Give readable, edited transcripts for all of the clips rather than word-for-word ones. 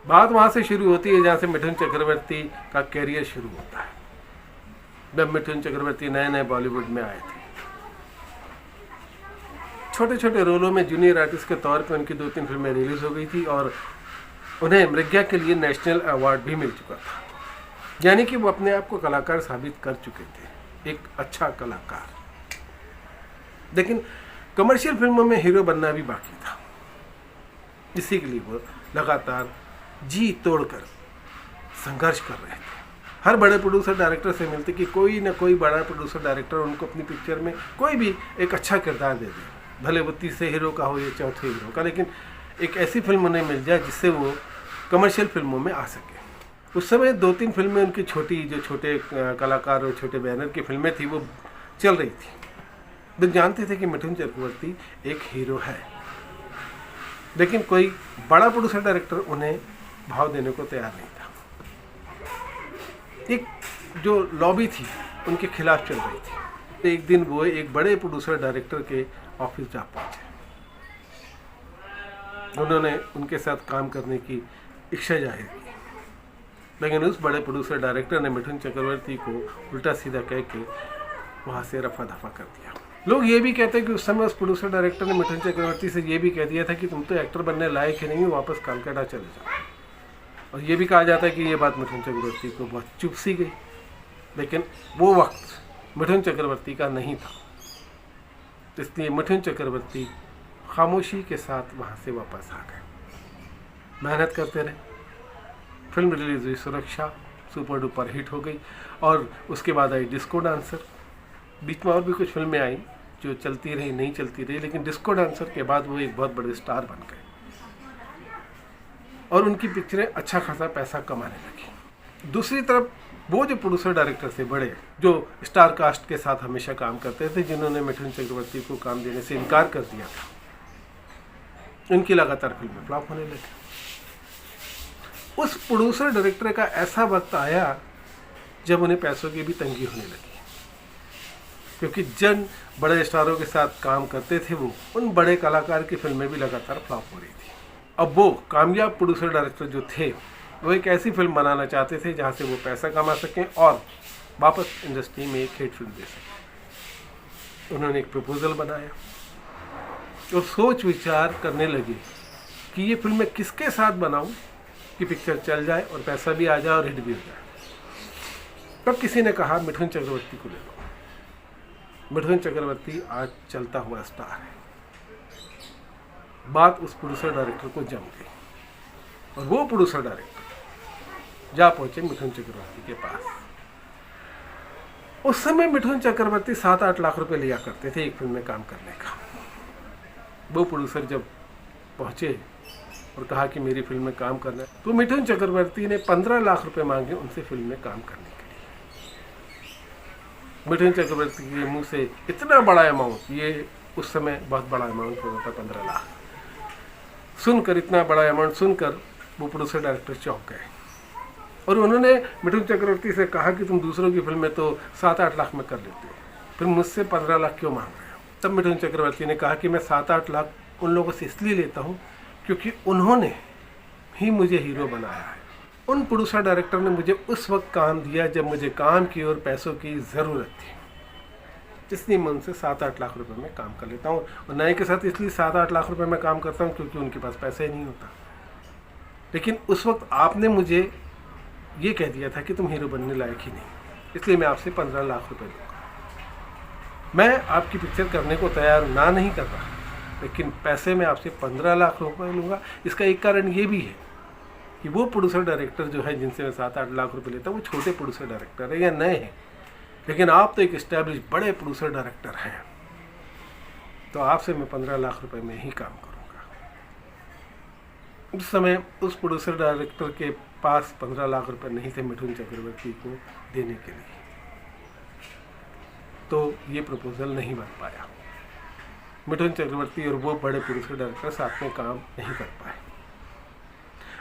बात वहाँ से शुरू होती है जहाँ से मिथुन चक्रवर्ती का कैरियर शुरू होता है। जब मिथुन चक्रवर्ती नए नए बॉलीवुड में आए थे, छोटे छोटे रोलों में जूनियर आर्टिस्ट के तौर पे उनकी 2-3 फिल्में रिलीज हो गई थी और उन्हें मृग्या के लिए नेशनल अवार्ड भी मिल चुका था। यानी कि वो अपने आप को कलाकार साबित कर चुके थे, एक अच्छा कलाकार। लेकिन कमर्शियल फिल्मों में हीरो बनना भी बाकी था। इसी के लिए वो लगातार जी तोड़कर संघर्ष कर रहे थे। हर बड़े प्रोड्यूसर डायरेक्टर से मिलते कि कोई ना कोई बड़ा प्रोड्यूसर डायरेक्टर उनको अपनी पिक्चर में कोई भी एक अच्छा किरदार दे दे, भले वो तीसरे हीरो का हो या चौथे हीरो का, लेकिन एक ऐसी फिल्म उन्हें मिल जाए जिससे वो कमर्शियल फिल्मों में आ सके। उस समय 2-3 फिल्में उनकी छोटी, जो छोटे कलाकार और छोटे बैनर की फिल्में थी, वो चल रही थी। लोग जानते थे कि मिथुन चक्रवर्ती एक हीरो है, लेकिन कोई बड़ा प्रोड्यूसर डायरेक्टर उन्हें भाव देने को तैयार नहीं था। एक जो लॉबी थी उनके खिलाफ चल रही थी। एक दिन वो एक बड़े प्रोड्यूसर डायरेक्टर के ऑफिस जा पहुंचे। उन्होंने उनके साथ काम करने की इच्छा जाहिर की, लेकिन उस बड़े प्रोड्यूसर डायरेक्टर ने मिथुन चक्रवर्ती को उल्टा सीधा कह के वहाँ से रफा दफा कर दिया। लोग ये भी कहते हैं कि उस समय उस प्रोड्यूसर डायरेक्टर ने मिथुन चक्रवर्ती से ये भी कह दिया था कि तुम तो एक्टर बनने लायक ही नहीं हो, वापस कलकत्ता चले जाओ। और ये भी कहा जाता है कि ये बात मिथुन चक्रवर्ती को बहुत चुभ सी गई, लेकिन वो वक्त मिथुन चक्रवर्ती का नहीं था। इसलिए मिथुन चक्रवर्ती खामोशी के साथ वहाँ से वापस आ गए, मेहनत करते रहे। फिल्म रिलीज हुई सुरक्षा, सुपर डुपर हिट हो गई। और उसके बाद आई डिस्को डांसर। बीच में और भी कुछ फिल्में आई जो चलती रही, नहीं चलती रही, लेकिन डिस्को डांसर के बाद वो एक बहुत बड़े स्टार बन गए और उनकी पिक्चरें अच्छा खासा पैसा कमाने लगी। दूसरी तरफ वो जो प्रोड्यूसर डायरेक्टर थे बड़े, जो स्टार कास्ट के साथ हमेशा काम करते थे, जिन्होंने मिथुन चक्रवर्ती को काम देने से इनकार कर दिया था, उनकी लगातार फिल्में फ्लॉप होने लगी। उस प्रोड्यूसर डायरेक्टर का ऐसा वक्त आया जब उन्हें पैसों की भी तंगी होने लगी, क्योंकि जिन बड़े स्टारों के साथ काम करते थे वो, उन बड़े कलाकार की फिल्में भी लगातार फ्लॉप हो रही थी। अब वो कामयाब प्रोड्यूसर डायरेक्टर जो थे, वो एक ऐसी फिल्म बनाना चाहते थे जहाँ से वो पैसा कमा सकें और वापस इंडस्ट्री में एक हिट फिल्म दे सकें। उन्होंने एक प्रपोजल बनाया और सोच विचार करने लगे कि ये फिल्म मैं किसके साथ बनाऊं कि पिक्चर चल जाए और पैसा भी आ जाए और हिट भी हो जाए। तब किसी ने कहा मिथुन चक्रवर्ती को ले लो। मिथुन चक्रवर्ती आज चलता हुआ स्टार है। बात उस प्रोड्यूसर डायरेक्टर को जम गई और वो प्रोड्यूसर डायरेक्टर जा पहुंचे मिथुन चक्रवर्ती के पास। उस समय मिथुन चक्रवर्ती 7-8 लाख रुपए लिया करते थे एक फिल्म में काम करने का। वो प्रोड्यूसर जब पहुंचे और कहा कि मेरी फिल्म में काम करना है, तो मिथुन चक्रवर्ती ने 15 लाख रुपए मांगे उनसे फिल्म में काम करने के लिए। मिथुन चक्रवर्ती के मुंह से इतना बड़ा अमाउंट, ये उस समय बहुत बड़ा अमाउंट होता था 15 लाख, सुनकर, इतना बड़ा अमाउंट सुनकर वो प्रोड्यूसर डायरेक्टर चौंक गए और उन्होंने मिथुन चक्रवर्ती से कहा कि तुम दूसरों की फिल्में तो 7-8 लाख में कर लेते हो, फिर मुझसे 15 लाख क्यों मांग रहे हो। तब मिथुन चक्रवर्ती ने कहा कि मैं 7-8 लाख उन लोगों से इसलिए लेता हूँ क्योंकि उन्होंने ही मुझे हीरो बनाया है। उन प्रोड्यूसर डायरेक्टर ने मुझे उस वक्त काम दिया जब मुझे काम की और पैसों की ज़रूरत थी, इसलिए मैं उनसे 7-8 लाख रुपए में काम कर लेता हूँ। और नए के साथ इसलिए 7-8 लाख रुपए में काम करता हूँ क्योंकि उनके पास पैसा ही नहीं होता। लेकिन उस वक्त आपने मुझे ये कह दिया था कि तुम हीरो बनने लायक ही नहीं, इसलिए मैं आपसे 15 लाख रुपए लूँगा। मैं आपकी पिक्चर करने को तैयार ना नहीं कर रहा, लेकिन पैसे में आपसे 15 लाख रुपए लूँगा। इसका एक कारण ये भी है कि वो प्रोड्यूसर डायरेक्टर जो है जिनसे मैं 7-8 लाख रुपए लेता हूँ, वो छोटे प्रोड्यूसर डायरेक्टर है या नए हैं, लेकिन आप तो एक एस्टैब्लिश बड़े प्रोड्यूसर डायरेक्टर हैं, तो आपसे मैं 15 लाख रुपए में ही काम करूँगा। उस समय उस प्रोड्यूसर डायरेक्टर के पास 15 लाख रुपए नहीं थे मिथुन चक्रवर्ती को देने के लिए, तो ये प्रपोजल नहीं बन पाया। मिथुन चक्रवर्ती और वो बड़े प्रोड्यूसर डायरेक्टर साथ में काम नहीं कर पाए।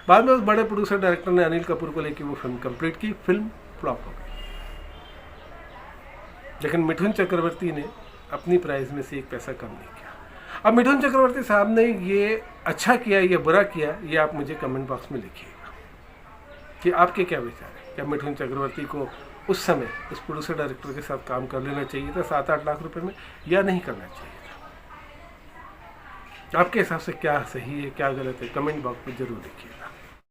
बाद में उस बड़े प्रोड्यूसर डायरेक्टर ने अनिल कपूर को लेकर वो फिल्म कंप्लीट की, फिल्म फ्लॉप हो गई। लेकिन मिथुन चक्रवर्ती ने अपनी प्राइस में से एक पैसा कम नहीं किया। अब मिथुन चक्रवर्ती साहब ने ये अच्छा किया या बुरा किया, ये आप मुझे कमेंट बॉक्स में लिखिएगा। कि आपके क्या विचार है? क्या मिठुन चक्रवर्ती को उस समय उस प्रोड्यूसर डायरेक्टर के साथ काम कर लेना चाहिए था 7-8 लाख रुपए में, या नहीं करना चाहिए था? आपके हिसाब से क्या सही है क्या गलत है, कमेंट बॉक्स में जरूर लिखिएगा।